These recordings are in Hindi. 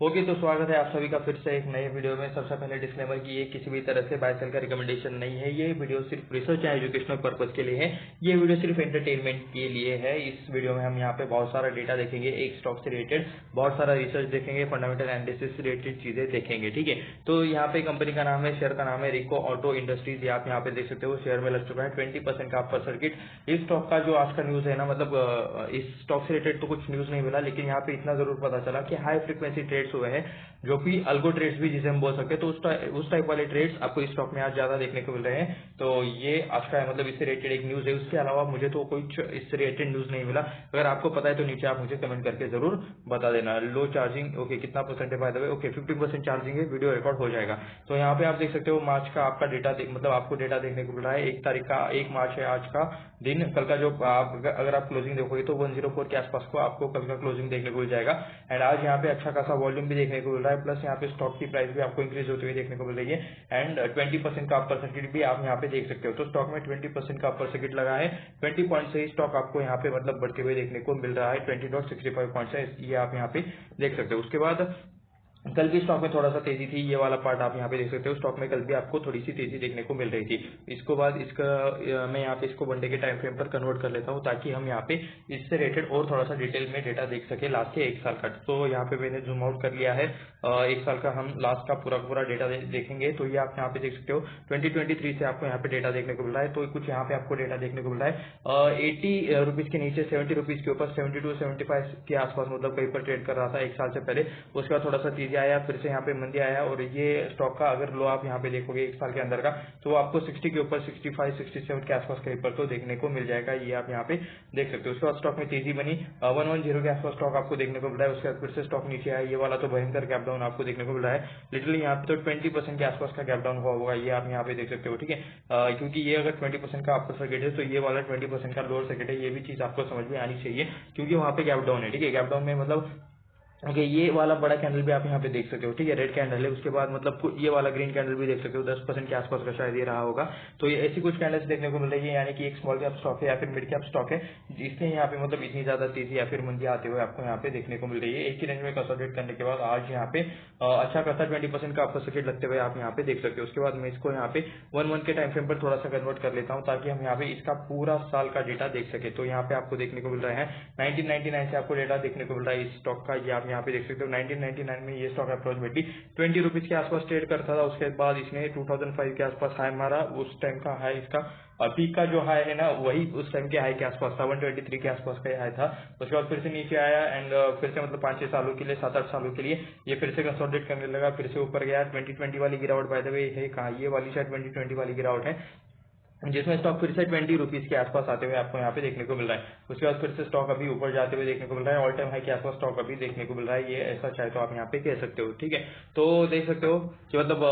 ओके, तो स्वागत है आप सभी का फिर से एक नए वीडियो में। सबसे पहले डिस्क्लेमर कि ये किसी भी तरह से बाय सेल का रिकमेंडेशन नहीं है। ये वीडियो सिर्फ रिसर्च या एजुकेशनल पर्पज के लिए है। ये वीडियो सिर्फ एंटरटेनमेंट के लिए है। इस वीडियो में हम यहाँ पे बहुत सारा डेटा देखेंगे, एक स्टॉक से रिलेटेड बहुत सारा रिसर्च देखेंगे, फंडामेंटल एनालिसिस से रिलेटेड चीजें देखेंगे। ठीक है, तो यहाँ पे कंपनी का नाम है, शेयर का नाम है रिको ऑटो इंडस्ट्रीज। आप यहाँ पे देख सकते हो शेयर में लग चुका है 20% का अपर सर्किट। इस स्टॉक का जो आज का न्यूज है ना, मतलब इस स्टॉक से रिलेटेड तो कुछ न्यूज नहीं मिला, लेकिन यहाँ पे इतना जरूर पता चला कि हाई फ्रिक्वेंसी ट्रेड्स हुए हैं, जो कि अल्गो ट्रेड्स भी जिसे हम बोल सकते हैं। तो उस टाइप वाले ट्रेड्स आपको इस स्टॉक में आज ज्यादा देखने को मिल रहे हैं। तो ये आज का मतलब इससे रिलेटेड एक न्यूज है। उसके अलावा मुझे तो कुछ इससे रिलेटेड न्यूज नहीं मिला। अगर आपको पता है तो नीचे आप मुझे कमेंट करके जरूर बता देना। लो चार्जिंग, ओके, कितना परसेंट है by the way? Okay, 50% charging है, वीडियो रिकॉर्ड हो जाएगा। तो यहाँ पे आप देख सकते हो मार्च का आपका डेटा, मतलब आपको डेटा देखने को मिल रहा है 1 तारीख का, 1 मार्च है आज का दिन। कल का जो अगर आप क्लोजिंग देखोगे तो 104 के आसपास को आपको कल का क्लोजिंग देखने को मिल जाएगा। एंड आज यहाँ पे अच्छा खासा वॉल्यूम भी देखने को मिल रहा है, प्लस यहाँ पे स्टॉक की प्राइस भी आपको इंक्रीज होते हुए देखने को मिल रही है। एंड 20% का अपर सर्किट भी आप यहाँ पे देख सकते हो। तो स्टॉक में 20% का अपर सर्किट लगा है। 20 पॉइंट से ही स्टॉक आपको यहाँ पे मतलब बढ़ते हुए देखने को मिल रहा है। 20.65 पॉइंट है, ये आप यहाँ पे देख सकते हो। उसके बाद कल भी स्टॉक में थोड़ा सा तेजी थी, ये वाला पार्ट आप यहाँ पे देख सकते हो। स्टॉक में कल भी आपको थोड़ी सी तेजी देखने को मिल रही थी। इसको बाद इसका मैं यहाँ पे इसको वनडे के टाइम फ्रेम पर कन्वर्ट कर लेता हूँ, ताकि हम यहाँ पे इससे रिलेटेड और थोड़ा सा डिटेल में डेटा देख सके लास्ट के 1 साल का। तो यहाँ पे मैंने जूम आउट कर लिया है। 1 साल का हम लास्ट का पूरा डेटा देखेंगे। तो ये आप यहाँ पे देख सकते हो 2023 से आपको यहाँ पे डेटा देखने को मिल रहा है। तो कुछ यहाँ पे आपको डेटा देखने को मिल रहा है 80 रुपीज के नीचे 70 रुपीज के ऊपर 72 75 के आसपास, मतलब कहीं पर ट्रेड कर रहा था 1 साल से पहले। उसके बाद थोड़ा सा तेजी आया, फिर से यहाँ पे मंदी आया, और ये स्टॉक का अगर लो आप यहाँ पे देखोगे 1 साल के अंदर का, तो वो आपको 60 के ऊपर 65 67 के आसपास कहीं पर तो देखने को मिल जाएगा। ये आप यहाँ पे देख सकते हो। उसके बाद स्टॉक में तेजी बनी 110 के आसपास स्टॉक आपको देखने को मिल रहा है। उसके बाद फिर से स्टॉक नीचे आया, ये वाला तो भयंकर गैप डाउन आपको देखने को मिल रहा है। लिटरली यहाँ पे तो 20% के आसपास का गैप डाउन हुआ होगा, ये आप यहाँ पे देख सकते हो। ठीक है, क्योंकि ये अगर 20% का अपर सर्किट है तो ये वाला 20% का लोअर सर्किट है। ये भी चीज आपको समझ में आनी चाहिए, क्योंकि वहाँ पे गैप डाउन है। ठीक है, गैप डाउन में मतलब ओके, ये वाला बड़ा कैंडल भी आप यहाँ पे देख सकते हो। ठीक है, रेड कैंडल है। उसके बाद मतलब ये वाला ग्रीन कैंडल भी देख सकते हो, 10% के आसपास का शायद ये रहा होगा। तो ये ऐसी कुछ कैंडल्स देखने को मिल रही है, यानी कि एक स्मॉल कैप स्टॉक है या फिर मिड कैप स्टॉक है, जिसने यहाँ पे मतलब इतनी ज्यादा तेजी या फिर मंदी आते हुए आपको यहाँ पे देखने को मिल रही है। एक ही रेंज में कंसोलिडेट करने के बाद आज यहाँ पे अच्छा खासा 20% का अपर सर्किट लगते हुए आप यहाँ पे देख सकते हो। उसके बाद मैं इसको यहाँ पे 1 के टाइम फ्रेम पर थोड़ा सा कन्वर्ट कर लेता हूँ, ताकि हम यहाँ पे इसका पूरा साल का डेटा देख सके। तो यहाँ पे आपको देखने को मिल रहा है 1999 से आपको डेटा देखने को मिल रहा है इस स्टॉक का। ये आप यहाँ पे देख सकते हो 1999 में ये स्टॉक अप्रोक्सीमेटली 20 रुपीज के आसपास ट्रेड करता था। उसके बाद इसने 2005 के आसपास हाई मारा। उस टाइम का हाई इसका अभी का जो हाई है ना, वही उस टाइम के हाई के आसपास था, 123 के आसपास का हाई था। उसके बाद फिर से नीचे आया एंड फिर से मतलब 5-6 सालों के लिए, 7-8 सालों के लिए ये फिर से कंसोलिडेट करने लगा, फिर से ऊपर गया। 2020 वाली गिरावट बाय द वे है कहाँ, ये वाली शायद 2020 वाली गिरावट है, जिसमें स्टॉक फिर से 20 रुपीज के आसपास आते हुए आपको यहाँ पे देखने को मिल रहा है। उसके बाद फिर से स्टॉक अभी ऊपर जाते हुए देखने को मिल रहा है, ऑल टाइम हाई के आसपास स्टॉक अभी देखने को मिल रहा है। ये ऐसा चाहे तो आप यहाँ पे कह सकते हो। ठीक है, तो देख सकते हो कि मतलब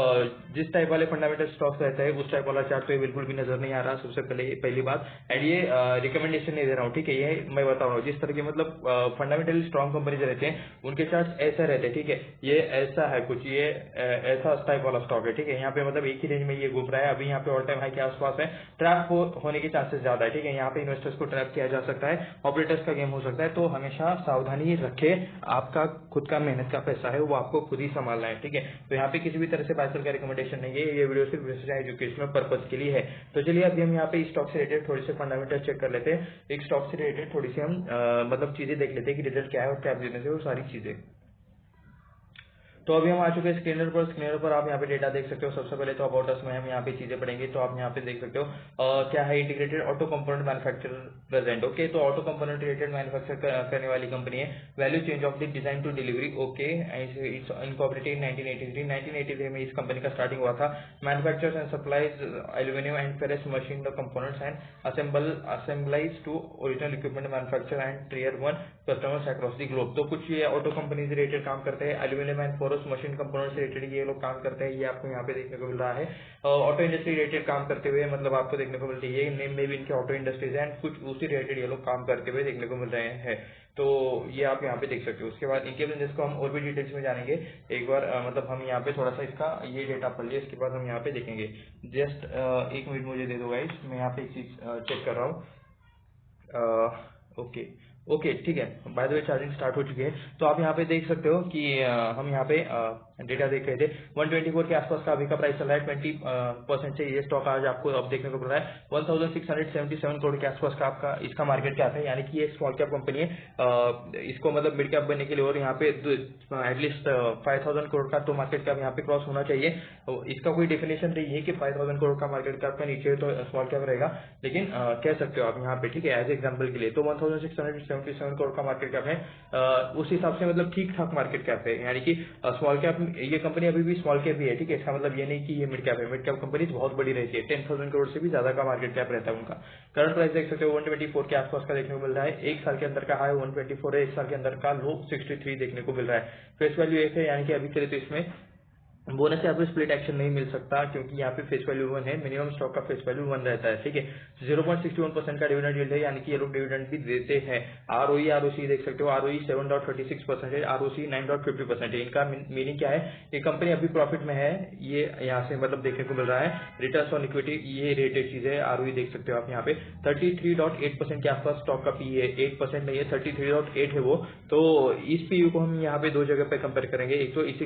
जिस टाइप वाले फंडामेंटल स्टॉक्स रहते हैं उस टाइप वाला चार्ट तो ये बिल्कुल भी नजर नहीं आ रहा, सबसे पहली बात। एंड ये रिकमेंडेशन नहीं दे रहा हूँ, ठीक है, ये मैं बता रहा हूँ जिस तरह के मतलब फंडामेंटली स्ट्रॉन्ग कंपनीज रहते हैं उनके चार्ट ऐसे रहते हैं। ठीक है, ये ऐसा है कुछ, ये ऐसा टाइप वाला स्टॉक है। ठीक है, यहाँ पे मतलब एक ही रेंज में ये घूम रहा है, अभी यहाँ पे ऑल टाइम हाई के आसपास है। ट्रैप होने के चांसेस ज्यादा है। ठीक है, यहाँ पे इन्वेस्टर्स को ट्रैप किया जा सकता है, ऑपरेटर्स का गेम हो सकता है। तो हमेशा सावधानी रखे, आपका खुद का मेहनत का पैसा है, वो आपको खुद ही संभालना है। ठीक है, तो यहाँ पे किसी भी तरह से बाइसल का रिकमेंडेशन नहीं है, ये वीडियो सिर्फ एजुकेशनल पर्पज के लिए है। तो चलिए अभी हम यहाँ पे स्टॉक से रिलेटेड थोड़ी से फंडामेंटल चेक कर लेते हैं। एक स्टॉक से रिलेटेड थोड़ी सी हम मतलब चीजें देख लेते हैं कि रिजल्ट क्या है और क्या बिजनेस है, वो सारी चीजें। तो अभी हम आ चुके हैं स्क्रीनर पर आप यहाँ पे डेटा देख सकते हो। सबसे पहले तो अबाउट अस में हम यहाँ पे चीजें पढ़ेंगे। तो आप यहाँ पे देख सकते हो क्या है, integrated auto component manufacturer present. Okay, तो ऑटो कंपोनेंट रिलेटेड मैन्युफैक्चर करने वाली कंपनी है। Value change of the design to delivery. Okay, incorporated 1983 में इस कंपनी का स्टार्टिंग हुआ था। Manufactures and supplies aluminium and ferrous machine the components and assemblies to original equipment manufacture and tier 1 customers across the globe. तो कुछ ये ऑटो कंपनीज रिलेटेड काम करते हैं, aluminium and forces machine component से रिलेटेड ये लोग काम करते हैं। ये आपको यहाँ पे देखने को मिल रहा है। ऑटो इंडस्ट्री रिलेटेड काम करते हुए मतलब आपको देखने को मिल रही है, नेम में भी इनके ऑटो इंडस्ट्रीज एंड कुछ उसी रिलेटेड ये लोग काम करते हुए देखने को मिल रहे हैं। तो ये आप यहाँ पे देख सकते हो। उसके बाद इनके बिजनेस को हम और भी डिटेल्स में जानेंगे एक बार। मतलब हम यहाँ पे थोड़ा सा इसका ये डेटा पढ़ लिया, इसके बाद हम यहाँ पे देखेंगे। जस्ट 1 मिनट मुझे दे दो गाइस, मैं यहाँ पे एक चीज चेक कर रहा हूँ। ओके, ओके ठीक है, by the way charging start हो चुकी है। तो आप यहाँ पे देख सकते हो कि हम यहाँ पे डेटा देख रहे थे 124 के आसपास का अभी का प्राइस चल रहा है। 20% से ये स्टॉक आज आपको अब देखने को मिल रहा है 1677 करोड़ के आसपास का आपका इसका मार्केट कैप है, यानी कि ये स्मॉल कैप कंपनी है। इसको मतलब मिड कैप बनने के लिए और यहाँ पे एटलीस्ट 5000 करोड़ का तो मार्केट कैप यहाँ पे क्रॉस होना चाहिए। तो इसका कोई डेफिनेशन नहीं है कि 5000 करोड़ का मार्केट कैप का नीचे तो स्मॉल कैप रहेगा, लेकिन कह सकते हो आप यहाँ पे, ठीक है, एज एग्जाम्पल के लिए। तो 1677 करोड़ का मार्केट कैप है, उस हिसाब से मतलब ठीक ठाक मार्केट कैप है, यानी कि स्मॉल कैप ये कंपनी अभी भी स्मॉल कैप ही है, ठीक है। इसका मतलब ये नहीं कि ये मिड कैप है, मिड कैप कंपनी बहुत बड़ी रहती है, 10,000 करोड़ से भी ज्यादा का मार्केट कैप रहता है उनका। करंट प्राइस देख सकते हो 124 के आसपास का देखने को मिल रहा है। एक साल के अंदर का हाई 124 है, एक साल के अंदर का लो 63 देखने को मिल रहा है। फेस वैल्यू 1 है, यानी कि अभी के लिए तो इसमें बोनस या फिर स्प्लिट एक्शन नहीं मिल सकता, क्योंकि यहाँ पे फेस वैल्यू 1 है, मिनिमम स्टॉक का फेस वैल्यू 1 रहता है, ठीक है। 0.61% का डिविडेंड यील्ड है, यानी कि ये लोग डिविडेंड भी देते हैं। आरओई आरओसी देख सकते हो, आरओई 7.36% है, आरओसी 9.50% है। इनका मीनिंग क्या है, ये कंपनी अभी प्रॉफिट में है, ये यहाँ से मतलब देखने को मिल रहा है। रिटर्न ऑन इक्विटी ये रेटेड चीज है। आरओई देख सकते हो आप यहाँ पे 33.8% के आसपास स्टॉक का पी है, 8% नहीं है, 33.8 है वो। तो इस पीयू को हम यहाँ पे दो जगह पे कंपेयर करेंगे। एक तो इसी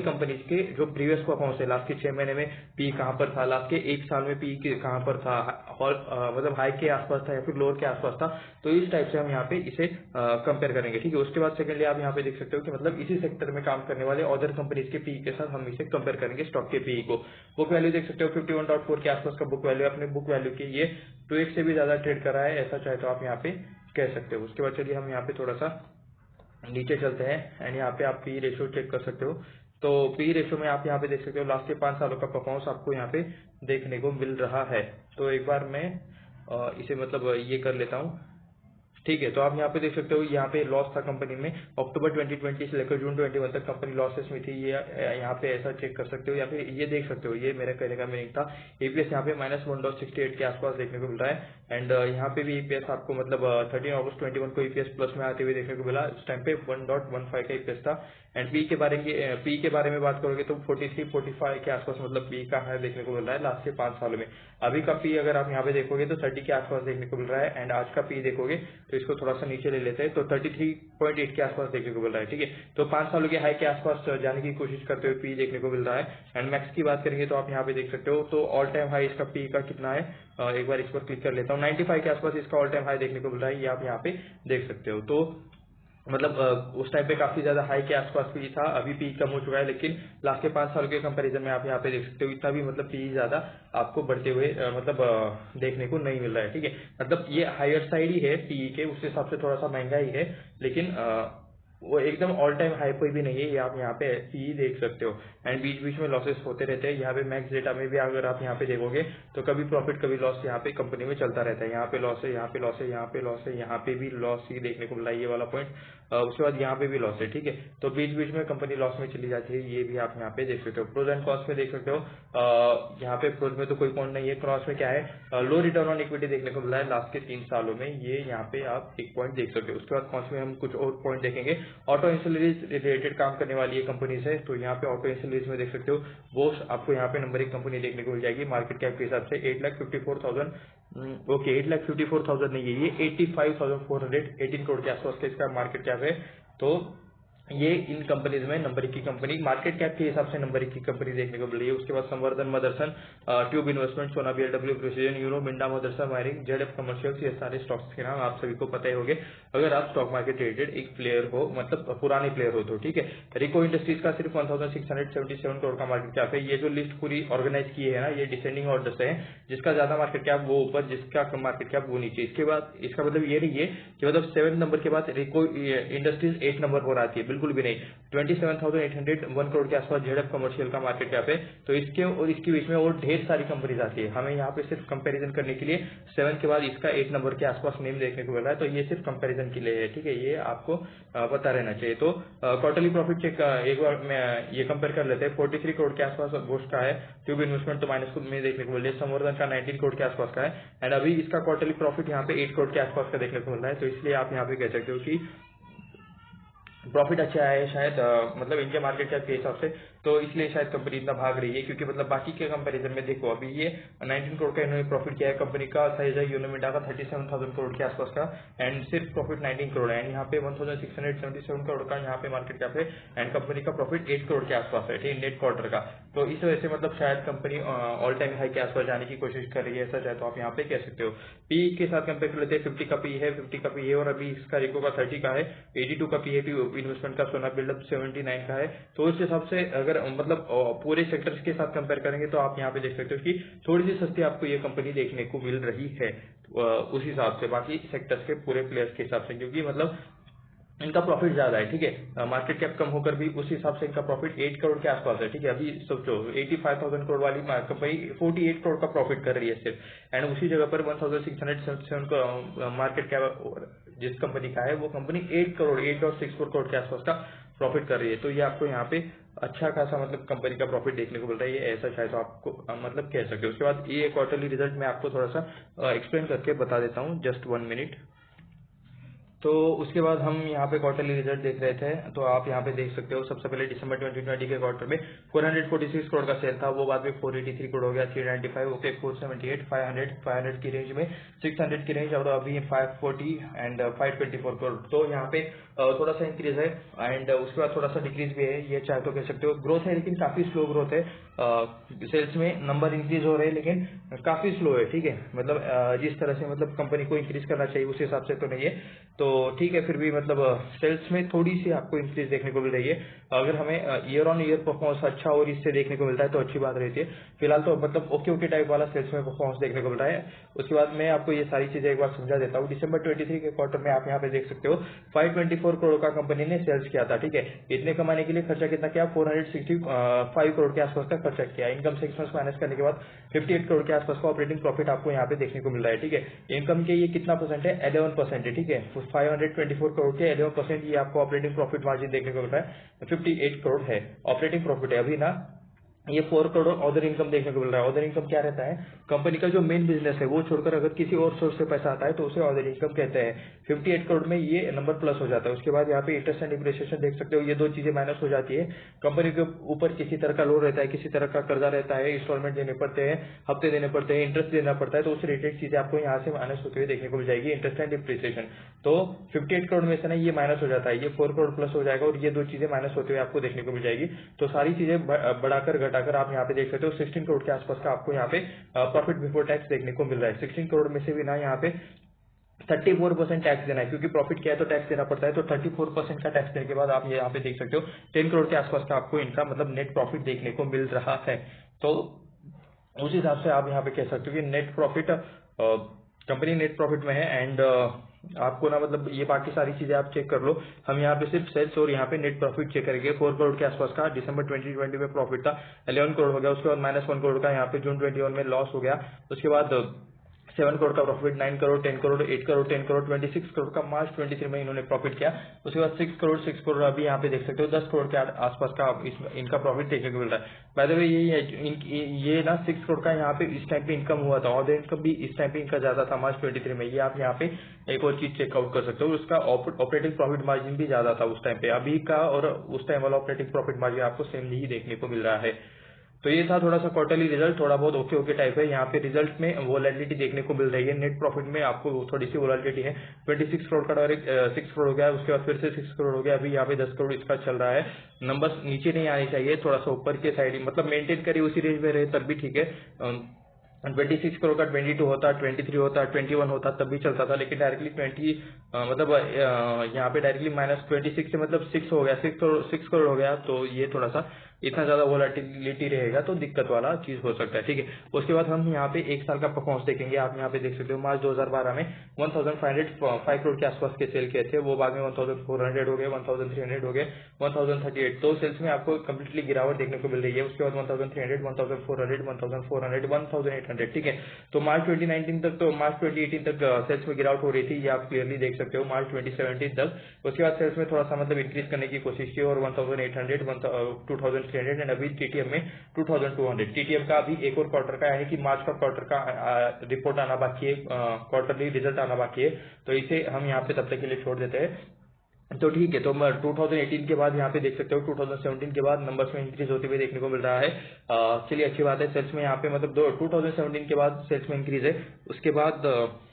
कंपनी के जो प्रीवियस परफॉर्मेंस है, लास्ट के 6 महीने में पी कहां पर था, लास्ट के 1 साल में पी कहां पर था, और मतलब हाई के आसपास था या फिर लोअर के आसपास था। तो इस टाइप से हम यहाँ पे इसे कंपेयर करेंगे, ठीक है। उसके बाद सेकंडली आप यहाँ पे देख सकते हो कि मतलब इसी सेक्टर में काम करने वाले अदर कंपनीज के पी के साथ हम इसे कंपेयर करेंगे स्टॉक के पी को। बुक वैल्यू देख सकते हो 51.4 के आसपास का बुक वैल्यू, अपने बुक वैल्यू के ये 2x से भी ज्यादा ट्रेड कर रहा है, ऐसा चाहे तो आप यहाँ पे कह सकते हो। उसके बाद चलिए हम यहाँ पे थोड़ा सा नीचे चलते हैं एंड यहाँ पे आप पी रेशियो चेक कर सकते हो। तो पी रेशियो में आप यहाँ पे देख सकते हो लास्ट के 5 सालों का परफॉर्मेंस आपको यहाँ पे देखने को मिल रहा है। तो एक बार मैं इसे मतलब ये कर लेता हूँ, ठीक है। तो आप यहाँ पे देख सकते हो, यहाँ पे लॉस था कंपनी में अक्टूबर 2020 से लेकर जून 21 तक कंपनी लॉसेस में थी। ये यहाँ पे ऐसा चेक कर सकते हो, या फिर ये देख सकते हो, ये मेरा कहने का मीनिंग था। ईपीएस यहाँ पे -1.68 के आसपास देखने को मिल रहा है। एंड यहाँ पे भी ईपीएस आपको मतलब 13 अगस्त 21 को ईपीएस प्लस में आते हुए देखने को मिला। उस टाइम पे 1.15 का ईपीएस था। एंड पी के बारे में बात करोगे तो 43-45 के आसपास मतलब पी का हाई देखने को मिल रहा है लास्ट के 5 सालों में। अभी का पी अगर आप यहाँ पे देखोगे तो 30 के आसपास देखने को मिल रहा है। एंड आज का पी देखोगे तो इसको थोड़ा सा नीचे ले लेते हैं, तो 33.8 के आसपास देखने को मिल रहा है, ठीक है। तो 5 सालों के हाई के आसपास जाने की कोशिश करते हुए पी देखने को मिल रहा है। एंड मैक्स की बात करेंगे तो आप यहाँ पे देख सकते हो, तो ऑल टाइम हाई इसका पी का कितना है, एक बार इस पर क्लिक कर लेता हूँ। 95 के आसपास इसका ऑल टाइम हाई देखने को मिल रहा है, ये आप यहाँ पे देख सकते हो। तो मतलब उस टाइम पे काफी ज्यादा हाई के आसपास पी था, अभी पी कम हो चुका है, लेकिन लास्ट के 5 साल के कंपैरिजन में आप यहाँ पे देख सकते हो इतना भी मतलब पी ज्यादा आपको बढ़ते हुए मतलब देखने को नहीं मिल रहा है, ठीक है। मतलब ये हायर साइड ही है पी के, उस हिसाब से थोड़ा सा महंगा ही है, लेकिन वो एकदम ऑल टाइम हाई कोई भी नहीं है, ये आप यहाँ पे पी देख सकते हो। एंड बीच बीच में लॉसेस होते रहते हैं। यहाँ पे मैक्स डेटा में भी अगर आप यहाँ पे देखोगे तो कभी प्रॉफिट कभी लॉस यहाँ पे कंपनी में चलता रहता है। यहाँ पे लॉस है, यहाँ पे लॉस है, यहाँ पे लॉस है, यहाँ पे भी लॉस ही देखने को मिला है, ये वाला पॉइंट। उसके बाद यहाँ पे भी लॉस है, ठीक है। तो बीच बीच में कंपनी लॉस में चली जाती है, ये भी आप यहाँ पे देख सकते हो। प्रोज एंड कॉस्ट में देख सकते हो, यहाँ पे प्रोज में तो कोई पॉइंट नहीं है, क्रॉस में क्या है, लो रिटर्न ऑन इक्विटी देखने को मिला है लास्ट के 3 सालों में, ये यहाँ पे आप एक पॉइंट देख सकते हो। उसके बाद कॉस्ट में हम कुछ और पॉइंट देखेंगे। ऑटो इंसुलरीज रिलेटेड काम करने वाली ये कंपनीज है, तो यहाँ पे ऑटो इंसुलरीज में देख सकते हो वो आपको यहाँ पे नंबर 1 कंपनी देखने को मिल जाएगी मार्केट कैप के हिसाब से 8,54,000, ओके 8,54,000 नहीं है, ये 85,418 करोड़ के आसपास का इसका मार्केट कैप है। तो ये इन कंपनीज में नंबर 1 की कंपनी मार्केट कैप के हिसाब से नंबर 1 की कंपनी देखने को मिल रही है। उसके बाद Samvardhana Motherson, tube investment, Sona BLW precision, euro, Minda Motherson wiring, ZF commercials, ये सारे स्टॉक्स के नाम आप सभी को पता ही होंगे अगर आप स्टॉक मार्केट रिलेटेड एक प्लेयर हो, मतलब पुराने प्लेयर हो तो, ठीक है। रिको इंडस्ट्रीज का सिर्फ 1677 करोड़ का मार्केट कैप है। ये जो लिस्ट पूरी ऑर्गेनाइज की है ना, ये डिसेंडिंग ऑर्डर से है, जिसका ज्यादा मार्केट कैप वो ऊपर, जिसका कम मार्केट कैप वो नीचे। इसके बाद इसका मतलब ये नहीं है कि मतलब 7 नंबर के बाद रिको इंडस्ट्रीज 8 नंबर पर आती है, बिल्कुल भी नहीं। 27,801 करोड़ के आसपास जेडएफ कमर्शियल का मार्केट कैप है। तो इसके और इसके बीच में और ढेर सारी कंपनीज आती है। हमें यहाँ पे सिर्फ कंपैरिजन करने के लिए 7 के बाद इसका 8 नंबर के आसपास नेम देखने को मिल रहा है, तो ये सिर्फ कंपैरिजन के लिए है, ठीक है। ये आपको पता रहना चाहिए। तो क्वार्टरली प्रॉफिट चेक एक बार मैं ये कंपेयर कर लेते हैं। 43 करोड़ के आसपास बोस्ट का है, ट्यूब इन्वेस्टमेंट तो माइनस में देखने को मिल रहा है, संवर्धन का 19 करोड़ के आसपास का है। एंड अभी इसका क्वार्टरली प्रॉफिट यहाँ पे 8 करोड़ के आसपास का देखने को मिल रहा है। तो इसलिए आप यहाँ पे कह सकते हो कि प्रॉफिट अच्छा आया है शायद, मतलब इनके मार्केट कैप के हिसाब से तो इसलिए शायद कंपनी इतना भाग रही है, क्योंकि मतलब बाकी के कंपैरिजन में देखो अभी ये 19 करोड़ का इन्होंने प्रॉफिट किया है, कंपनी का साइज है यूनिमिंडा का 37,000 करोड़ के आसपास का, एंड सिर्फ प्रॉफिट 19 करोड़ है, एंड यहाँ पे 1677 करोड़ का यहाँ पे मार्केट कैप है, एंड कंपनी का प्रॉफिट 8 करोड़ के आसपास है, ठीक, नेट क्वार्टर का। तो इस वजह से मतलब शायद कंपनी ऑल टाइम हाई के आसपास जाने की कोशिश कर रही है, ऐसा चाहे तो आप यहाँ पे कह सकते हो। पी के साथ कंपेयर कर लेते हैं, 50 का पी है, 50 का पी है, और अभी इसका रिको का 30 का है, 82 का पी है, इन्वेस्टमेंट का सोना बिल्डअप 79 का है। तो उस हिसाब से अगर मतलब पूरे सेक्टर्स के साथ कंपेयर करेंगे तो आप यहाँ पे देख सकते हो कि थोड़ी सी सस्ती आपको ये कंपनी देखने को मिल रही है उस हिसाब से, बाकी सेक्टर्स के पूरे प्लेयर्स के हिसाब से, क्योंकि मतलब इनका प्रॉफिट ज्यादा है, ठीक है, मार्केट कैप कम होकर भी उस हिसाब से इनका प्रॉफिट 8 करोड़ के आसपास है, ठीक है। अभी सोचो 85,000 करोड़ वाली कंपनी 48 करोड़ का प्रॉफिट कर रही है सिर्फ, एंड उसी जगह पर 1677 का मार्केट कैप जिस कंपनी का है वो कंपनी 8.64 करोड़ के आसपास का प्रॉफिट कर रही है। तो ये आपको यहाँ पे अच्छा खासा मतलब कंपनी का प्रॉफिट देखने को मिल रहा है, ये ऐसा शायद आपको मतलब कह सकते हो। उसके बाद ये क्वार्टरली रिजल्ट मैं आपको थोड़ा सा एक्सप्लेन करके बता देता हूँ, जस्ट 1 मिनट। तो उसके बाद हम यहाँ पे क्वार्टरली रिजल्ट देख रहे थे, तो आप यहाँ पे देख सकते हो सबसे पहले दिसंबर 2020 के क्वार्टर में 446 करोड़ का सेल था, वो बाद में 483 करोड़ हो गया, 395 ओके, 478, 500 की रेंज में, 600 की रेंज, और अभी 540 एंड 524 करोड़। तो यहाँ पे थोड़ा सा इंक्रीज है, एंड उसके बाद थोड़ा सा डिक्रीज भी है, ये चाहे तो कह सकते हो। ग्रोथ है लेकिन काफी स्लो ग्रोथ है, सेल्स में नंबर इंक्रीज हो रहे हैं लेकिन काफी स्लो है, ठीक है, मतलब जिस तरह से मतलब कंपनी को इंक्रीज करना चाहिए उस हिसाब से तो नहीं है, तो ठीक है, फिर भी मतलब सेल्स में थोड़ी सी आपको इंक्रीज देखने को मिल रही है। अगर हमें ईयर ऑन ईयर परफॉर्मेंस अच्छा और इससे देखने को मिलता है तो अच्छी बात रहती है। फिलहाल तो मतलब ओके टाइप वाला सेल्स में परफॉर्मेंस देखने को मिल रहा है। उसके बाद मैं आपको ये सारी चीजें एक बार समझा देता हूँ। दिसंबर 23 के क्वार्टर में आप यहाँ पे देख सकते हो 524 करोड़ का कंपनी ने सेल्स किया था, ठीक है। इतने कमाने के लिए खर्चा कितना किया, 465 करोड़ के आसपास का खर्चा किया। इनकम से एक्सपेंस माइनस करने के बाद 58 करोड़ के आसपास का ऑपरेटिंग प्रॉफिट आपको यहाँ पे देखने को मिल रहा है, ठीक है। इनकम के ये कितना परसेंट है, 11% है, ठीक है। 524 करोड़ के 11% ये आपको ऑपरेटिंग प्रॉफिट मार्जिन देखने को मिल रहा है, 58 करोड़ है ऑपरेटिंग प्रॉफिट है अभी ना। ये 4 करोड़ अदर इनकम देखने को मिल रहा है। अदर इनकम क्या रहता है, कंपनी का जो मेन बिजनेस है वो छोड़कर अगर किसी और सोर्स से पैसा आता है तो उसे अदर इनकम कहते हैं। 58 करोड़ में ये नंबर प्लस हो जाता है। उसके बाद यहाँ पे इंटरेस्ट एंड डिप्रिसिएशन देख सकते हो, ये दो चीजें माइनस हो जाती है। कंपनी के ऊपर किसी तरह का लोन रहता है, किसी तरह का कर्जा रहता है, इंस्टॉलमेंट देने पड़ते हैं, हफ्ते देने पड़ते हैं, इंटरेस्ट देना पड़ता है, तो उससे रिलेटेड चीजें आपको यहाँ से माइनस होते हुए देखने को मिल जाएगी, इंटरेस्ट एंड डिप्रिसिएशन। तो 58 करोड़ में से ना ये माइनस हो जाता है, ये 4 करोड़ प्लस हो जाएगा और ये दो चीजें माइनस होते हुए आपको देखने को मिल जाएगी। तो सारी चीजें बढ़ाकर घटाकर आप यहाँ पे देख सकते हो 16 करोड़ के आसपास का आपको यहाँ पे प्रॉफिट बिफोर टैक्स देखने को मिल रहा है। 16 करोड़ में से भी ना यहाँ पे 34% टैक्स देना है, क्योंकि प्रॉफिट किया है तो टैक्स देना पड़ता है। तो 34% का टैक्स देने के बाद आप ये यहाँ पे देख सकते हो 10 करोड़ के आसपास का आपको इनका मतलब नेट प्रॉफिट देखने को मिल रहा है। तो उस हिसाब से आप यहाँ पे कह सकते हो कि net profit company net profit में है। एंड आपको ना मतलब ये बाकी सारी चीजें आप चेक कर लो। हम यहाँ पे सिर्फ सेल्स और यहाँ पे नेट प्रॉफिट चेक करेंगे। 4 करोड़ के आसपास का दिसंबर 2020 में प्रॉफिट था, 11 करोड़ हो गया। उसके बाद -1 करोड़ का यहाँ पे जून 21 में लॉस हो गया। उसके बाद 7 करोड़ का प्रॉफिट, 9 करोड़, 10 करोड़, 8 करोड़, 10 करोड़, 26 करोड़ का मार्च 23 में इन्होंने प्रॉफिट किया। उसके बाद 6 करोड़ अभी यहाँ पे देख सकते हो 10 करोड़ के आसपास का इनका प्रॉफिट देखने को मिल रहा है। बाय द वे ये ना 6 करोड़ का यहाँ पे इस टाइम पे इनकम हुआ था, और इनकम भी इस टाइम पे इनका ज्यादा था मार्च 23 में। ये आप यहाँ पे एक और चीज चेकआउट कर सकते हो, उसका ऑपरेटिंग प्रॉफिट मार्जिन भी ज्यादा था उस टाइम पे। अभी का और उस टाइम वाला ऑपरेटिंग प्रॉफिट मार्जिन आपको सेम ही देखने को मिल रहा है। तो ये था थोड़ा सा क्वार्टरली रिजल्ट, थोड़ा बहुत ओके टाइप है। यहाँ पे रिजल्ट में वोलेटिलिटी देखने को मिल रही है। नेट प्रॉफिट में आपको थोड़ी सी वोलेटिलिटी है। 26 करोड़ का डायरेक्ट 6 करोड़ हो गया, उसके बाद फिर से 6 करोड़ हो गया। अभी यहाँ पे 10 करोड़ इसका चल रहा है। नंबर्स नीचे नहीं आने चाहिए, थोड़ा सा ऊपर के साइड मतलब मेंटेन करिए, उसी रेंज में रहे तब भी ठीक है। 26 करोड़ का 22 होता, 23 होता, 21 होता तब भी चलता था, लेकिन डायरेक्टली 20 मतलब यहाँ पे डायरेक्टली -26 से मतलब 6 हो गया, 6 करोड़ हो गया। तो ये थोड़ा सा इतना ज्यादा वोलेटिलिटी रहेगा तो दिक्कत वाला चीज हो सकता है, ठीक है। उसके बाद हम यहाँ पे एक साल का परफॉर्मेंस देखेंगे। आप यहाँ पे देख सकते हो मार्च 2012 में 1505 करोड़ के आसपास के सेल किए थे, वो बाद में 1400 हो गए, 1300 हो गए, 1038। तो सेल्स में आपको कम्प्लीटली गिरावट देखने को मिल रही है। उसके बाद 1300, 1400, 1400, 1800, ठीक है। तो मार्च 2019 तक, तो मार्च 2018 तक सेल्स में गिरावट हो रही थी, ये आप क्लियरली देख सकते हो मार्च 2017 तक। उसके बाद सेल्स में थोड़ा सा मतलब इंक्रीज करने की कोशिश की और 1800, 2300 एंड अभी टीटीएम में 2200। टीटीएम का अभी एक और क्वार्टर का यानी कि मार्च का क्वार्टर का रिपोर्ट आना बाकी है, क्वार्टरली रिजल्ट आना बाकी है, तो इसे हम यहाँ पे तब तक के लिए छोड़ देते हैं। तो ठीक है, तो 2018 के बाद यहाँ पे देख सकते हो 2017 के बाद नंबर्स में इंक्रीज होते हुए देखने को मिल रहा है। चलिए अच्छी बात है। सेल्स में यहाँ पे मतलब 2017 के बाद सेल्स में इंक्रीज है। उसके बाद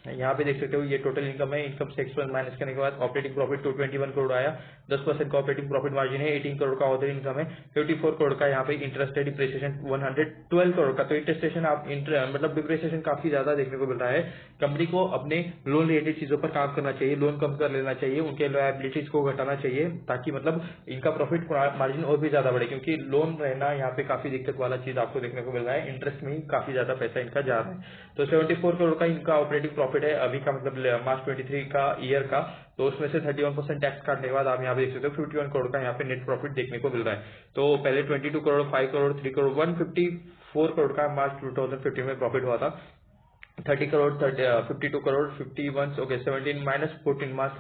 यहाँ पे देख सकते हो ये टोटल इनकम है। इनकम से एक्सपेंस माइनस करने के बाद ऑपरेटिंग प्रॉफिट 221 करोड़ आया। 10% का ऑपरेटिंग प्रॉफिट मार्जिन है। 18 करोड़ का अदर इनकम है। 54 करोड़ का यहाँ पे इंटरेस्ट है। डिप्रिसिएशन 112 करोड़ का। तो इंटरेस्टेशन आप मतलब डिप्रिसिएशन काफी ज्यादा देखने को मिल रहा है। कंपनी को अपने लोन रिलेटेड चीजों पर काम करना चाहिए, लोन कम कर लेना चाहिए, उनके लायबिलिटीज को घटाना चाहिए, ताकि मतलब इनका प्रॉफिट मार्जिन और भी ज्यादा बढ़े, क्योंकि लोन रहना यहाँ पे काफी दिक्कत वाला चीज आपको देखने को मिल रहा है। इंटरेस्ट में ही काफी ज्यादा पैसा इनका जा रहा है। तो 74 करोड़ का इनका ऑपरेटिंग प्रॉफिट है अभी का, मतलब मार्च 23 का ईयर का। तो उसमें से 31% टैक्स काटने के बाद आप यहाँ पे देख सकते हो 51 करोड़ का यहाँ पे नेट प्रॉफिट देखने को मिल रहा है। तो पहले 22 करोड़, 5 करोड़, 3 करोड़, 154 करोड़ का मार्च 2015 में प्रॉफिट हुआ था। 30 करोड़, 52 करोड़, 51, ओके 17 माइनस 14 मार्च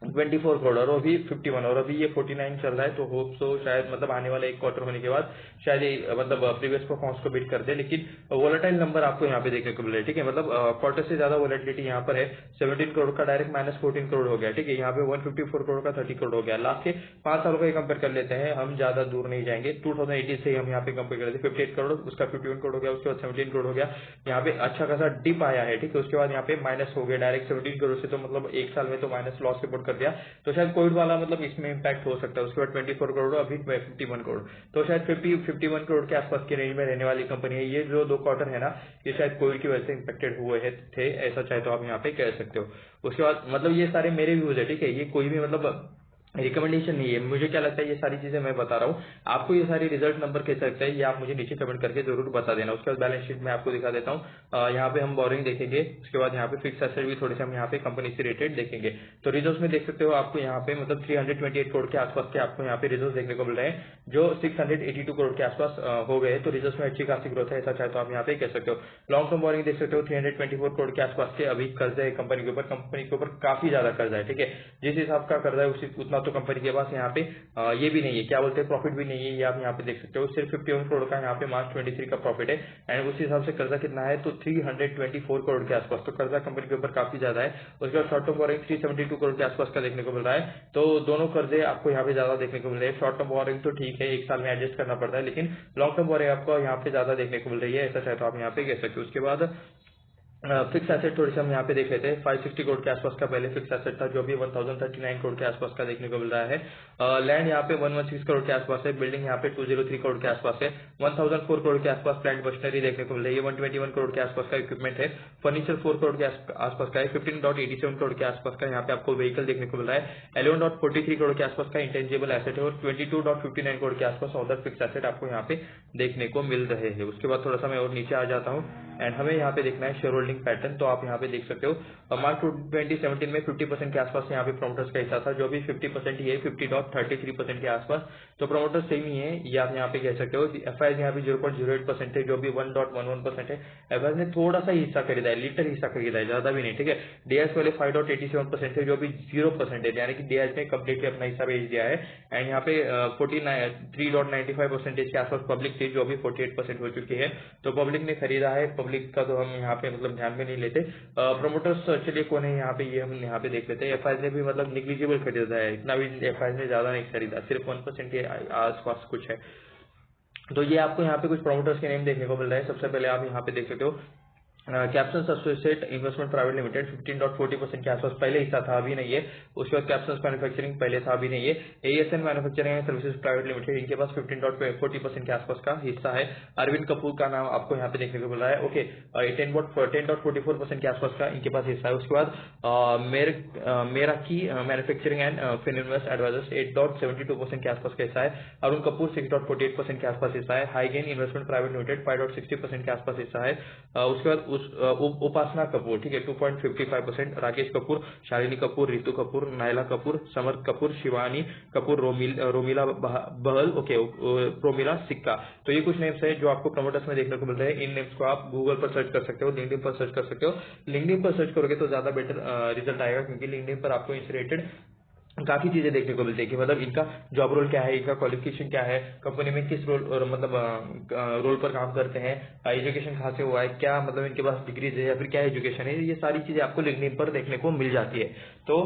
24 करोड़, और अभी 51, और अभी ये 49 चल रहा है। तो होप सो शायद मतलब आने वाला एक क्वार्टर होने के बाद शायद ये मतलब प्रीवियस परफॉर्मेंस को बीट कर दे। लेकिन वोलेटाइल नंबर आपको यहाँ पे देखने को मिल रहा है। ठीक है, मतलब क्वार्टर से ज्यादा वोलेटिलिटी यहाँ पर है। 17 करोड़ का डायरेक्ट माइनस 14 करोड़ हो गया। ठीक है, यहाँ पे 154 करोड़ का 30 करोड़ हो गया। लास्ट के 5 सालों का कंपेयर कर लेते हैं, हम ज्यादा दूर नहीं जाएंगे। 2018 से हम यहाँ पे कंपेयर कर लेते हैं। 58 करोड़, उसका 51 करोड़ हो गया, उसके बाद 17 करोड़ हो गया। यहाँ पे अच्छा खासा डिप आया है। ठीक है, उसके बाद यहाँ पे माइनस हो गया डायरेक्ट 17 करोड़ से। तो मतलब एक साल में तो माइनस लॉस रिपोर्ट कर दिया। तो शायद कोविड वाला मतलब इसमें इम्पैक्ट हो सकता है। उसके बाद 24 करोड़, अभी 51 करोड़। तो शायद 51 करोड़ के आसपास की रेंज में रहने वाली कंपनी है। ये जो 2 क्वार्टर है ना, ये शायद कोविड की वजह से इम्पैक्टेड हुए थे, ऐसा चाहे तो आप यहाँ पे कह सकते हो। उसके बाद मतलब ये सारे मेरे व्यूज है। ठीक है, ये कोई भी मतलब रिकमेंडेशन नहीं है। मुझे क्या लगता है, ये सारी चीजें मैं बता रहा हूँ आपको, ये सारी रिजल्ट नंबर कैसे लगता है ये आप मुझे नीचे कमेंट करके जरूर बता देना। उसके बाद बैलेंस शीट में आपको दिखा देता हूँ। यहाँ पे हम बोरिंग देखेंगे। उसके बाद यहाँ पे फिक्स एसेट भी थोड़े से हम यहाँ पे कंपनी से रेटेड देखेंगे। तो रिजल्ट में देख सकते हो आपको यहाँ पे मतलब 328 करोड़ के आसपास के आपको यहाँ पे रिजल्ट देखने को मिल रहे हैं, जो 682 करोड़ के आसपास हो गए। तो रिजल्ट में अच्छी खासी ग्रोथ है, ऐसा चाहे तो आप यहाँ पे कह सकते हो। लॉन्ग टर्म बोरिंग देख सकते हो 324 करोड़ के आसपास के अभी कर्ज है कंपनी के ऊपर। कंपनी के ऊपर काफी ज्यादा कर्ज है। ठीक है, जिस हिसाब का कर्ज है उसी उतना तो कंपनी के पास यहाँ पे ये भी नहीं है, क्या बोलते हैं, प्रॉफिट भी नहीं है। ये आप यहाँ पे देख सकते हो सिर्फ 51 करोड़ का यहाँ पे मार्च 23 का प्रॉफिट है। एंड उस हिसाब से कर्जा कितना है तो 324 करोड़ के आसपास। तो कर्जा कंपनी के ऊपर काफी ज्यादा है। उसके बाद शॉर्ट टर्म बोरिंग 372 करोड़ के आसपास का देखने को मिल रहा है। तो दोनों कर्जे आपको यहाँ पे ज्यादा देखने को मिल रहे हैं। शॉर्ट टर्म बोरिंग तो ठीक है, एक साल में एडजस्ट करना पड़ता है, लेकिन लॉन्ग टर्म बोरिंग आपको यहाँ पे ज्यादा देखने को मिल रही है, ऐसा चाहे तो आप यहाँ पे कह सकते हो। उसके बाद फिक्स एसेट थोड़ी सी हम यहाँ पे देख लेते हैं। 560 करोड़ के आसपास का पहले फिक्स एसेट था, जो भी 1039 करोड़ के आसपास का देखने को मिल रहा है। लैंड यहाँ पे 116 करोड़ के आसपास है। बिल्डिंग यहाँ पे 203 करोड़ के आसपास है। 1004 करोड़ के आसपास प्लांट मशीनरी देखने को मिल रही है। 121 करोड़ के आसपास का इक्विपमेंट है। फर्नीचर 4 करोड़ के आसपास का है। 15.87 करोड़ के आसपास का यहाँ पे आपको व्हीकल देखने को मिल रहा है। 11.43 करोड़ के आसपास का इंटेंजिबल एसेट है, और 22.59 करोड़ के आसपास अदर फिक्स एसेट आपको यहाँ पे देखने को मिल रहे हैं। उसके बाद थोड़ा सा मैं और नीचे आ जाता हूँ, एंड हमें यहाँ पे देखना है शेयर होल्डिंग पैटर्न। तो आप यहाँ पे देख सकते हो मार्च 2017 में 50% के आसपास यहाँ पे प्रोमोटर्स का हिस्सा था, जो भी 50% ही है, 50.33% के आसपास। तो प्रोमोटर्स सेम ही है, ये आप यहाँ पे कह सकते हो। एफआईएस यहाँ पे 0.08% है, जो भी 1.11% है। एफआईएस ने थोड़ा सा हिस्सा खरीदा है, लिटर हिस्सा खरीदा है, ज्यादा भी नहीं। ठीक है, डीएस वाले 5.87% है, जो भी 0% है, यानी कि डीएस ने कम्प्लीटली अपना हिस्सा भेज दिया है। एंड यहाँ पे 3.95% के आसपास पब्लिक थी, जो भी 48% हो चुकी है। तो पब्लिक ने खरीदा है। पब्लिक का तो हम यहाँ पे मतलब ध्यान में नहीं लेते। प्रोमोटर्स चलिए कौन है यहाँ पे, ये हम यहाँ पे देख लेते हैं। एफआईएस ने भी मतलब निग्लिजिबल खरीदा है, इतना भी एफआईएस ने ज्यादा नहीं खरीदा, सिर्फ 1% के आसपास कुछ है। तो ये आपको यहाँ पे कुछ प्रोमोटर्स के नेम देखने को मिल रहा है। सबसे पहले आप यहाँ पे देख सकते हो caption associate investment private limited 15.40% के आसपास पहले हिस्सा था, अभी नहीं है। उसके बाद कैप्सन मैन्युफैक्चरिंग पहले था, अभी नहीं है। ASN manufacturing and services private limited, इनके पास 15.40% के आसपास का हिस्सा है। अरविंद कपूर का नाम आपको यहाँ पे देखने को मिल रहा है। ओके, 10.44% के आसपास का इनके पास हिस्सा है। उसके बाद मेरा की मैन्युफैक्चरिंग एंड फिनइन्वेस्ट एडवाइजर्स 8.72% के आसपास का हिस्सा है। अरुण कपूर 6.48% के आसपास हिस्सा है। हाईगेन इन्वेस्टमेंट प्राइवेट लिमिटेड 5.60% के आसपास हिस्सा है। उसके बाद उपासना कपूर, ठीक है, 2.55%। राकेश कपूर, शालिनी कपूर, रितु कपूर, नायला कपूर, समर्थ कपूर, शिवानी कपूर, रोमिला बहल, ओके, प्रोमिला सिक्का। तो ये कुछ नेम्स है जो आपको प्रमोटर्स में देखने को मिल रहे हैं। इन नेम्स को आप गूगल पर सर्च कर सकते हो, लिंक्डइन पर सर्च कर सकते हो। लिंक्डइन पर सर्च करोगे तो ज्यादा बेटर रिजल्ट आएगा, क्योंकि लिंक्डइन पर आपको इनसे रिलेटेड काफी चीजें देखने को मिलती है कि मतलब इनका जॉब रोल क्या है, इनका क्वालिफिकेशन क्या है, कंपनी में किस रोल और मतलब रोल पर काम करते हैं, एजुकेशन कहाँ से हुआ है, क्या मतलब इनके पास डिग्रीज है या फिर क्या एजुकेशन है, ये सारी चीजें आपको लिंक्डइन पर देखने को मिल जाती है। तो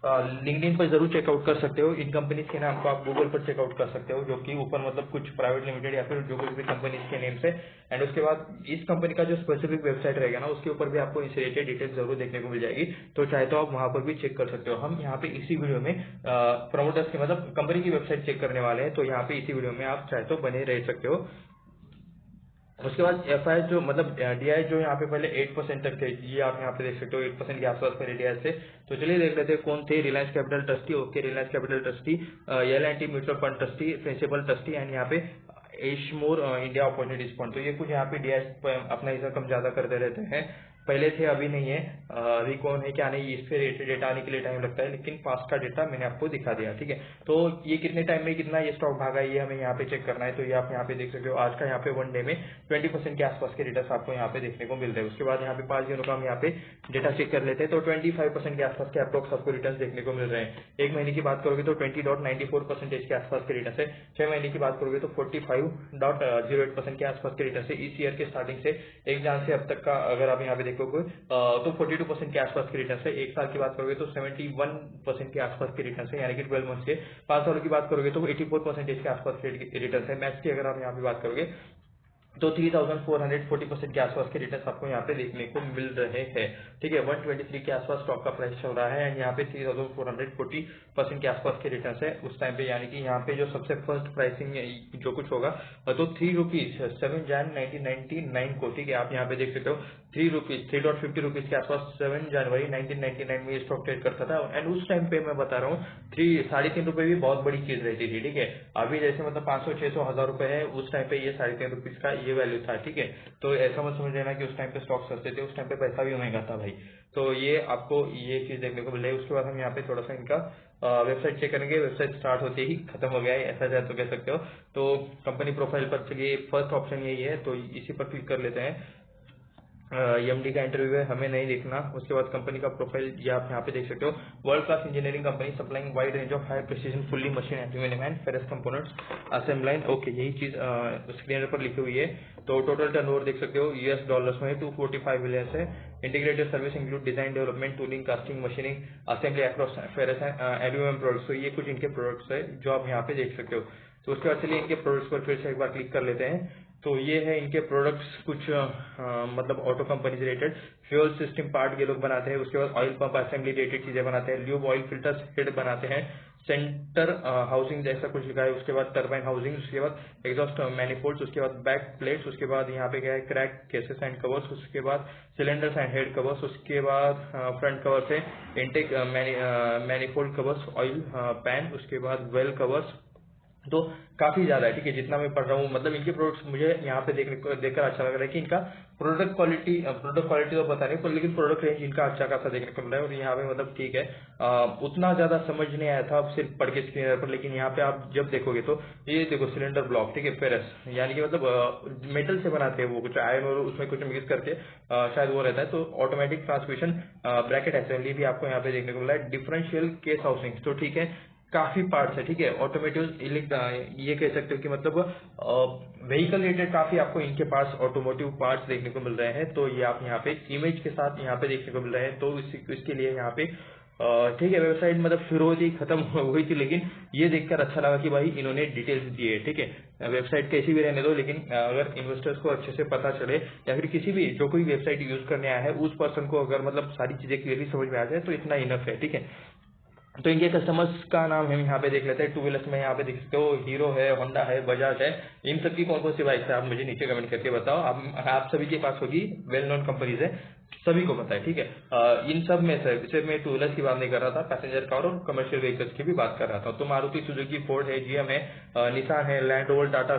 लिंक्डइन पर जरूर चेकआउट कर सकते हो। इन कंपनीज के नाम को आप गूगल पर चेकआउट कर सकते हो, जो कि ऊपर मतलब कुछ प्राइवेट लिमिटेड या फिर जो कुछ भी कंपनीज के नेम से। एंड उसके बाद इस कंपनी का जो स्पेसिफिक वेबसाइट रहेगा ना, उसके ऊपर भी आपको इस रिलेटेड डिटेल्स जरूर देखने को मिल जाएगी। तो चाहे तो आप वहां पर भी चेक कर सकते हो। हम यहाँ पे इसी वीडियो में प्रमोटर्स की मतलब कंपनी की वेबसाइट चेक करने वाले हैं, तो यहाँ पे इसी वीडियो में आप चाहे तो बने रह सकते हो। उसके बाद एफआई जो मतलब डीआई जो यहाँ पे पहले 8% तक थे, ये आप यहाँ पे देख सकते हो 8% के आसपास पहले डीआई थे। तो चलिए देख लेते हैं कौन थे। Reliance Capital trustee, okay, Reliance Capital trustee, L&T mutual fund trustee, principal trustee and यहाँ पे एशमोर इंडिया अपॉर्चुनिटीज फंड। तो ये कुछ यहाँ पे डीआई अपना हिस्सा कम ज्यादा करते रहते हैं। पहले थे, अभी नहीं है। अभी कौन है क्या नहीं, इस पे डेटा आने के लिए टाइम लगता है, लेकिन पास्ट का डेटा मैंने आपको दिखा दिया, ठीक है। तो ये कितने टाइम में कितना ये स्टॉक भागा, ये हमें यहाँ पे चेक करना है। तो ये आप यहाँ पे देख सकते हो, आज का यहाँ पे वन डे में 20% के आसपास के रिटर्न आपको यहाँ पे देखने को मिल रहे हैं। उसके बाद यहाँ पे 5 दिनों का हम यहाँ पे डेटा चेक कर लेते हैं, तो 25% के आसपास के अप्रोक्स आपको रिटर्न देखने को मिल रहे हैं। एक महीने की बात करोगे तो 20.94% के आसपास के रिटर्न है। 6 महीने की बात करोगे तो 45.08% के आसपास के रिटर्न है। इस ईयर के स्टार्टिंग से 1 जान से अब तक का अगर आप यहाँ पे देखोगे तो 42% के आसपास के रिटर्न है। 1 साल की बात करोगे तो 71% के आसपास के रिटर्न है, यानी कि 12 मंथ के। 5 सालों की बात करोगे तो 84% के आसपास के रिटर्न है। मैक्स की अगर आप यहाँ पे बात करोगे तो 3440% के आसपास के रिटर्न आपको यहाँ पे देखने को मिल रहे हैं, ठीक है। 123 के आसपास स्टॉक का प्राइस चल रहा है एंड यहाँ पे 3440% के आसपास के रिटर्न है उस टाइम पे। यानी कि यहाँ पे जो सबसे फर्स्ट प्राइसिंग जो कुछ होगा तो 3 रुपीज 7 जन 1999 को, ठीक है, आप यहाँ पे देख सकते हो 3.50 रुपीज के आसपास 7 जनवरी 1999 में स्टॉक ट्रेड करता था। एंड उस टाइम पे मैं बता रहा हूँ 3.5 रुपए भी बहुत बड़ी चीज रहती थी, ठीक है। अभी जैसे मतलब 500 600 1000 रुपए है, उस टाइम पे ये 3.5 रुपीज का ये वैल्यू था, ठीक है। तो ऐसा मत समझ लेना कि उस टाइम पे स्टॉक सस्ते थे, उस टाइम पे पैसा भी महंगा था भाई। तो ये आपको ये चीज देखने को मिल रही है। उसके बाद हम यहाँ पे थोड़ा सा इनका वेबसाइट चेक करेंगे। वेबसाइट स्टार्ट होते ही खत्म हो गया है, ऐसा चाहे तो कह सकते हो। तो कंपनी प्रोफाइल पर चलिए, फर्स्ट ऑप्शन यही है, तो इसी पर क्लिक कर लेते हैं। एमडी का इंटरव्यू है, हमें नहीं देखना। उसके बाद कंपनी का प्रोफाइल ये आप यहाँ पे देख सकते हो। World class engineering company supplying wide range of high precision fully machine aluminium and ferrous components assembling, okay, यही चीज स्क्रीन पर लिखी हुई है। तो टोटल टर्नओवर देख सकते हो यूएस डॉलर्स में 245 बिलियन है। Integrated service include design development tooling casting machining assembly across ferrous aluminium products. तो ये कुछ इनके प्रोडक्ट्स है जो आप यहाँ पे देख सकते हो। तो उसके बाद चलिए इनके प्रोडक्ट्स पर फिर से एक बार क्लिक कर लेते हैं। तो ये है इनके प्रोडक्ट्स कुछ मतलब ऑटो कंपनी से रिलेटेड फ्यूल सिस्टम पार्ट ये लोग बनाते हैं। उसके बाद ऑयल पंप असेंबली रिलेटेड चीजें बनाते हैं। ल्यूब ऑयल फिल्टर्स हेड बनाते हैं। सेंटर हाउसिंग जैसा कुछ लिखा है। उसके बाद टर्बाइन हाउसिंग, उसके बाद एग्जॉस्ट मैनिफोल्ड्स, उसके बाद बैक प्लेट्स, उसके बाद यहाँ पे क्या है क्रैक केसेस एंड कवर्स, उसके बाद सिलेंडर्स एंड हेड कवर्स, उसके बाद फ्रंट कवर्स है intake manifold covers, oil pan, उसके बाद वेल कवर्स। तो काफी ज्यादा है, ठीक है, जितना मैं पढ़ रहा हूँ। मतलब इनके प्रोडक्ट्स मुझे यहाँ पे देखकर अच्छा लग रहा है कि इनका प्रोडक्ट क्वालिटी तो पता नहीं पर लेकिन प्रोडक्ट रेंज इनका अच्छा खासा देखने को मिल रहा है। और यहाँ पे मतलब ठीक है, उतना ज्यादा समझ नहीं आया था सिर्फ पढ़ के स्क्रीन पर, लेकिन यहाँ पे आप जब देखोगे तो ये देखो सिलेंडर ब्लॉक, ठीक है, फेरस, यानी कि मतलब मेटल से बनाते हैं वो, कुछ आयरन और उसमें कुछ मिक्स करके शायद वो रहता है। तो ऑटोमेटिक ट्रांसमिशन ब्रैकेट असेंबली भी आपको यहाँ पे देखने को मिला है। डिफरेंशियल केस हाउसिंग, तो ठीक है, काफी पार्ट्स है, ठीक है। ऑटोमेटिव ये कह सकते हो कि मतलब व्हीकल रिलेटेड काफी आपको इनके पास ऑटोमोटिव पार्ट्स देखने को मिल रहे हैं। तो ये आप यहाँ पे इमेज के साथ यहाँ पे देखने को मिल रहे हैं। तो इसके लिए यहाँ पे ठीक है, वेबसाइट मतलब शुरू होती खत्म हुई थी, लेकिन ये देखकर अच्छा लगा कि भाई इन्होंने डिटेल्स दी है, ठीक है। वेबसाइट कैसी भी रहने दो, लेकिन अगर इन्वेस्टर्स को अच्छे से पता चले या फिर किसी भी जो कोई वेबसाइट यूज करने आया है उस पर्सन को अगर मतलब सारी चीजें क्लियरली समझ में आ जाए तो इतना इनफ है, ठीक है। तो इनके कस्टमर्स का नाम हम यहाँ पे देख लेते हैं। टू व्हीलर्स में यहाँ पे देख सकते हो हीरो है, होंडा है, बजाज है। इन सबकी कौन कौन सी बाइक है आप मुझे नीचे कमेंट करके बताओ। आप सभी के पास होगी, वेल नोन कंपनीज है, सभी को पता है, ठीक है। इन सब में से सिर्फ मैं टू व्हीलर्स की बात नहीं कर रहा था, पैसेंजर कार और कमर्शियल व्हीकल्स की भी बात कर रहा था। तो मारुति सुजुकी, फोर्ड है, जीएम है, निसान है, land rover, Tata,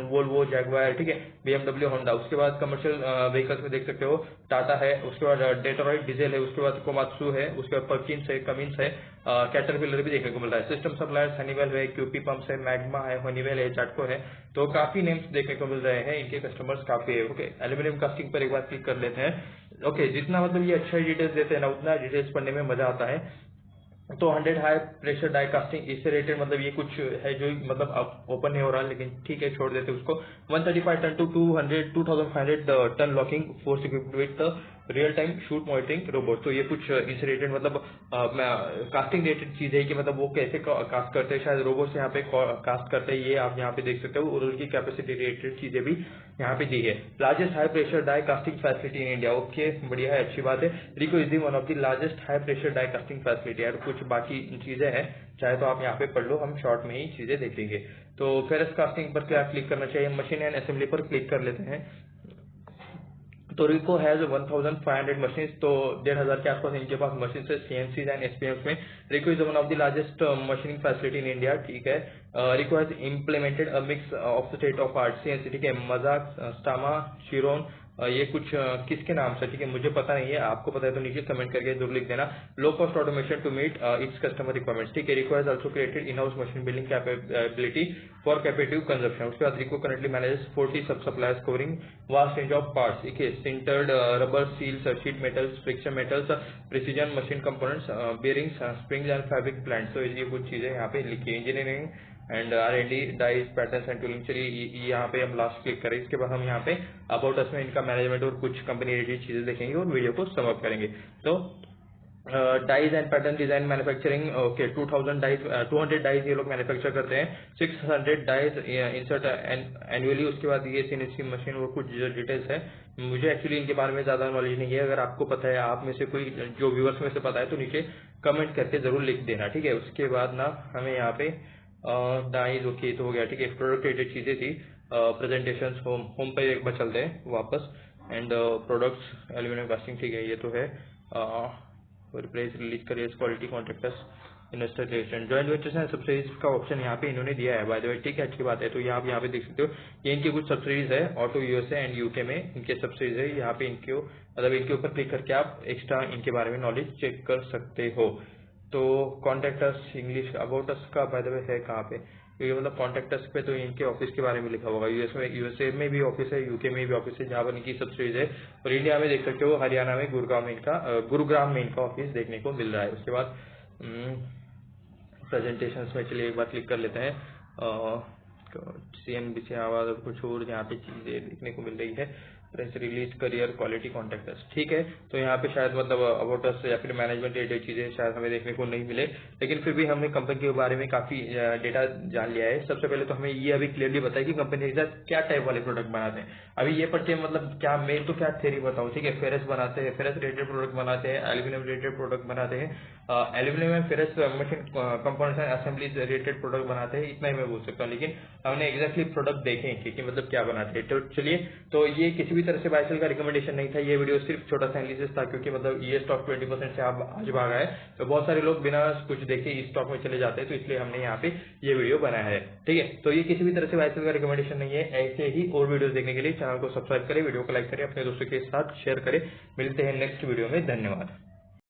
Volvo, Jaguar, ठीक है, बीएमडब्ल्यू, होंडा। उसके बाद कमर्शियल व्हीकल्स में देख सकते हो टाटा है, उसके बाद डेट्रॉइट डीजल है, उसके बाद कोमात्सु है, उसके बाद पर्किंस है, कमिंस है, कैटरपिलर भी देखने को मिल रहा है। सिस्टम सप्लायर्स हनीवेल है, क्यूपी पंप्स है, मैग्मा है, हनीवेल है, जाटको है। तो काफी नेम्स देखने को मिल रहे हैं, इनके कस्टमर्स काफी है, ओके। एल्यूमिनियम कास्टिंग पर एक बार क्लिक कर लेते हैं। ओके, जितना मतलब ये अच्छा डिटेल्स देते हैं ना उतना डिटेल्स पढ़ने में मजा आता है। तो 100 हाई प्रेशर डाई कास्टिंग इससे रिलेटेड मतलब ये कुछ है जो मतलब अब ओपन नहीं हो रहा, लेकिन ठीक है छोड़ देते उसको। 135 ton to 2500 ton locking force equipped with real time shoot monitoring robot. तो ये कुछ इस रिलेटेड मतलब कास्टिंग रिलेटेड चीज है कि मतलब वो कैसे कास्ट करते हैं, शायद रोबोट से यहाँ पे कास्ट करते हैं, ये आप यहाँ पे देख सकते हो। और उनकी कैपेसिटी रिलेटेड चीजें भी यहाँ पे दी है। Largest high pressure die casting facility in India, okay बढ़िया है, अच्छी बात है। Rico is the one of the largest high pressure die casting facility. और कुछ बाकी चीजें हैं, चाहे तो आप यहाँ पे पढ़ लो, हम शॉर्ट में ही चीजें देख लेंगे। तो फेरस कास्टिंग पर क्या क्लिक करना चाहिए, मशीन एंड असेंबली पर क्लिक कर लेते हैं। तो रिको हैज 1500 मशीन, तो 1500 के आसपास इनके पास मशीन है सीएनसी एंड एसपीएम में। Rico is one of the largest machining facility in India, ठीक है। Rico has implemented a mix of state of art CNC, ठीक है। मजाक, स्टामा, शिरोन, ये कुछ किसके नाम से, ठीक है, मुझे पता नहीं है, आपको पता है तो नीचे कमेंट करके जरूर लिख देना। Low cost automation to meet its customer requirements, ठीक है। Rico has also created in house machine building capability for captive consumption. उसके बाद Rico currently manages 40 sub suppliers covering vast range of parts, ठीक है। Sintered rubber, seals, sheet metals, friction metals, precision machine components, bearings, springs and fabric plants. तो ये कुछ चीजें यहाँ पे लिखी है। Engineering and R&D, dies, patterns and tooling. चलिए यहाँ पे हम लास्ट क्लिक करें, इसके बाद हम यहाँ पे अबाउट अस में इनका मैनेजमेंट और कुछ कंपनी रिलेटेड चीजें देखेंगे और वीडियो को सम अप करेंगे। तो dies and pattern design manufacturing, okay 2000 dies 200 dies ये लोग मैन्युफैक्चर करते हैं, 600 डाइज इंसर्ट एनुअली। उसके बाद ये सीएनसी मशीन और कुछ डिटेल्स है, मुझे एक्चुअली इनके बारे में ज्यादा नॉलेज नहीं है। अगर आपको पता है, आप में से कोई जो व्यूअर्स में से पता है तो नीचे कमेंट करके जरूर लिख देना, ठीक है। उसके बाद ना हमें यहाँ पे डाइज, ओके तो हो गया, ठीक है। प्रोडक्ट रिलेटेड चीजें थी, प्रेजेंटेशन, होम पे एक बार चलते हैं वापस। एंड प्रोडक्ट्स एल्यूमिनियम कास्टिंग, ठीक है, ये तो है। प्रेस रिलीज करिए, quality contractors, investor relation, joint ventures and subsidies का ऑप्शन यहाँ पे इन्होंने दिया है बाय द वे, ठीक है, अच्छी बात है। तो आप यहाँ पे देख सकते हो ये इनकी कुछ सब्सिडीज है, ऑटो यूएसए एंड यूके में इनके सब्सिडीज है। यहाँ पे इनके मतलब इनके ऊपर क्लिक करके आप एक्स्ट्रा इनके बारे में नॉलेज चेक कर सकते हो। तो कॉन्टैक्टर्स इंग्लिश अबाउट अस का बाय द वे है कहाँ पे, ये मतलब कॉन्टैक्टर्स पे तो इनके ऑफिस के बारे में लिखा होगा। यूएसए में भी ऑफिस है, यूके में भी ऑफिस है, जहाँ पर इनकी सब्सिडीज है। और इंडिया में देख सकते हो हरियाणा में गुरुग्राम में इनका ऑफिस देखने को मिल रहा है। उसके बाद प्रेजेंटेशंस में चलिए एक बार क्लिक कर लेते हैं। CNBC आवाज और कुछ और यहाँ पे चीजें देखने को मिल रही है। Press release, career, quality contactors, ठीक है। तो यहाँ पे शायद मतलब अबाउट अस या फिर मैनेजमेंट रिलेटेड चीजें शायद हमें देखने को नहीं मिले, लेकिन फिर भी हमने कंपनी के बारे में काफी डेटा जान लिया है। सबसे पहले तो हमें ये अभी क्लियरली बताया कि कंपनी के साथ क्या टाइप वाले प्रोडक्ट बनाते हैं। अभी ये पढ़ते हैं मतलब क्या, मैं तो क्या थ्योरी बताऊँ, ठीक है। फेरस बनाते हैं, फेरस रिलेटेड प्रोडक्ट बनाते हैं, एल्यूमिनियम रिलेटेड प्रोडक्ट बनाते हैं, aluminium and ferrous machine components and assemblies related product बनाते हैं, इतना ही मैं बोल सकता हूँ। लेकिन हमने एग्जैक्टली प्रोडक्ट देखे कि मतलब क्या बनाते हैं। तो चलिए, तो ये किसी भी तरह से बायसेल का रिकमेंडेशन नहीं था, ये वीडियो सिर्फ छोटा सा एनालिसिस था, क्योंकि मतलब ये स्टॉक 20% से आज भागा है, तो बहुत सारे लोग बिना कुछ देखे इस स्टॉक में चले जाते हैं, तो इसलिए हमने यहाँ पे ये वीडियो बनाया है, ठीक है। तो ये किसी भी तरह से बायसेल का रिकमेंडेशन नहीं है। ऐसे ही और वीडियो देखने के लिए चैनल को सब्सक्राइब करें, वीडियो को लाइक करें, अपने दोस्तों के साथ शेयर करें। मिलते हैं नेक्स्ट वीडियो में, धन्यवाद।